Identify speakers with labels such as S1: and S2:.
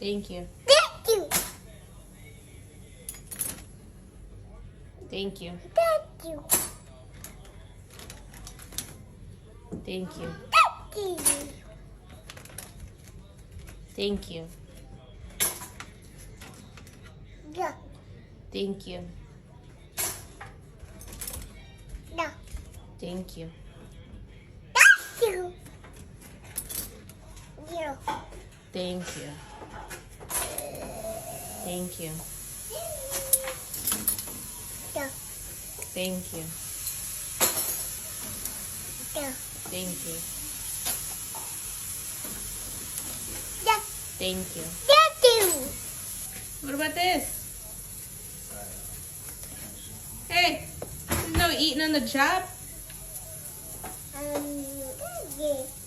S1: Thank you.
S2: Thank you.
S1: Thank you.
S2: Thank you.
S1: Thank you.
S2: Thank you.
S1: Thank you.
S2: Yeah.
S1: Thank you.
S2: No.
S1: Thank you.
S2: Thank you. Yeah.
S1: Thank you. Thank you.
S2: Yeah.
S1: Thank you.
S2: Yeah.
S1: Thank you.
S2: Yeah.
S1: Thank you.
S2: Thank you.
S1: What about this? Hey, there's no eating on the job.
S2: Yeah.